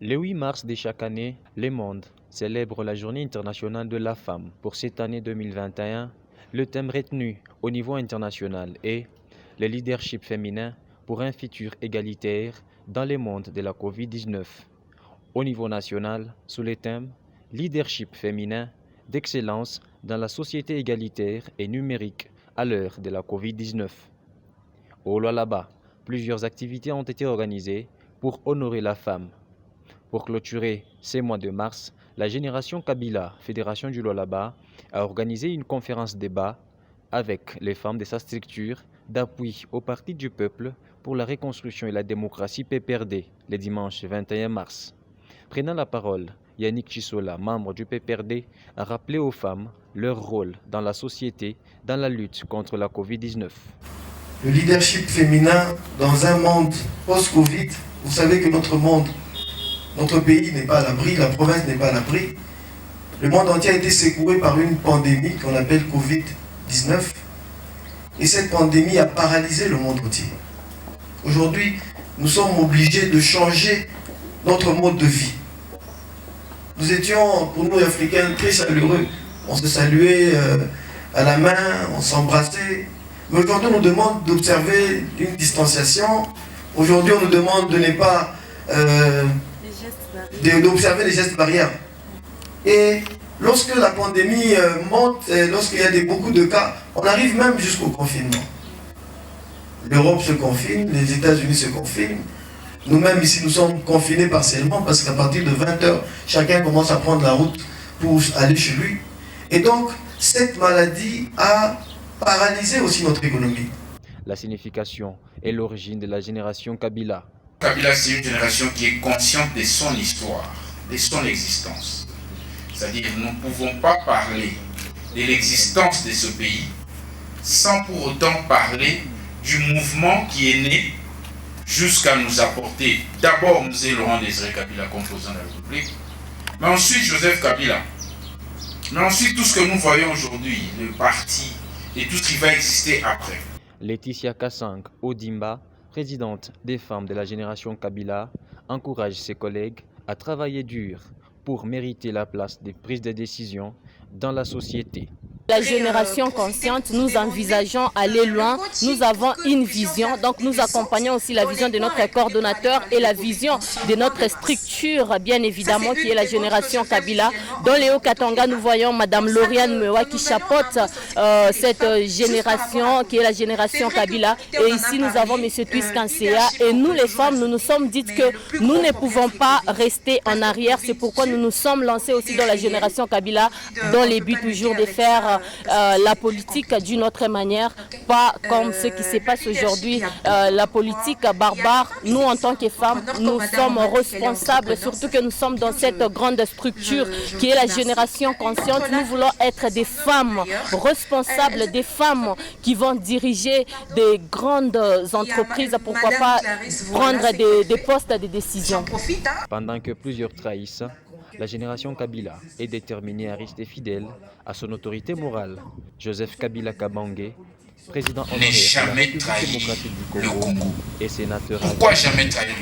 Le 8 mars de chaque année, le monde célèbre la Journée internationale de la femme. Pour cette année 2021, le thème retenu au niveau international est le leadership féminin pour un futur égalitaire dans le monde de la COVID-19. Au niveau national, sous le thème leadership féminin d'excellence dans la société égalitaire et numérique à l'heure de la COVID-19. Au Lualaba, plusieurs activités ont été organisées pour honorer la femme. Pour clôturer ces mois de mars, la génération Kabila, Fédération du Lualaba, a organisé une conférence débat avec les femmes de sa structure d'appui au Parti du Peuple pour la reconstruction et la démocratie PPRD le dimanche 21 mars. Prenant la parole, Yannick Chisola, membre du PPRD, a rappelé aux femmes leur rôle dans la société dans la lutte contre la COVID-19. Le leadership féminin dans un monde post-Covid, vous savez que notre pays n'est pas à l'abri, la province n'est pas à l'abri. Le monde entier a été secoué par une pandémie qu'on appelle Covid-19. Et cette pandémie a paralysé le monde entier. Aujourd'hui, nous sommes obligés de changer notre mode de vie. Nous étions, pour nous Africains, très chaleureux. On se saluait à la main, on s'embrassait. Mais aujourd'hui, on nous demande d'observer une distanciation. Aujourd'hui, on nous demande de ne pas d'observer les gestes barrières. Et lorsque la pandémie monte, lorsqu'il y a beaucoup de cas, on arrive même jusqu'au confinement. L'Europe se confine, les États-Unis se confinent. Nous-mêmes ici, nous sommes confinés partiellement parce qu'à partir de 20h, chacun commence à prendre la route pour aller chez lui. Et donc, cette maladie a paralysé aussi notre économie. La signification et l'origine de la génération Kabila. Kabila, c'est une génération qui est consciente de son histoire, de son existence. C'est-à-dire, nous ne pouvons pas parler de l'existence de ce pays sans pour autant parler du mouvement qui est né jusqu'à nous apporter d'abord M. Laurent-Désiré Kabila, composant de la République, mais ensuite Joseph Kabila, mais ensuite tout ce que nous voyons aujourd'hui, le parti et tout ce qui va exister après. Laetitia Kassang Odimba, présidente des femmes de la génération Kabila, encourage ses collègues à travailler dur pour mériter la place des prises de décision dans la société. La génération consciente, nous envisageons aller loin, nous avons une vision, donc nous accompagnons aussi la vision de notre coordonnateur et la vision de notre structure, bien évidemment, qui est la génération Kabila. Dans les Hauts-Katanga, nous voyons Madame Lauriane Mewa qui chapeaute cette génération, qui est la génération Kabila. Et ici, nous avons M. Twiskansea. Et nous, les femmes, nous nous sommes dites que nous ne pouvons pas rester en arrière. C'est pourquoi nous nous sommes lancés aussi dans la génération Kabila, dans les buts toujours de faire la politique d'une autre manière, pas comme ce qui se passe aujourd'hui, la politique barbare. Nous, en tant que femmes, nous sommes responsables, surtout que nous sommes dans cette grande structure qui est la génération consciente. Nous voulons être des femmes responsables, des femmes qui vont diriger des grandes entreprises, pourquoi pas prendre des postes de décision. Pendant que plusieurs trahissent, la génération Kabila est déterminée à rester fidèle à son autorité morale. Joseph Kabila Kabange, président honoraire de la République démocratique du Congo et sénateur. Pourquoi jamais trahir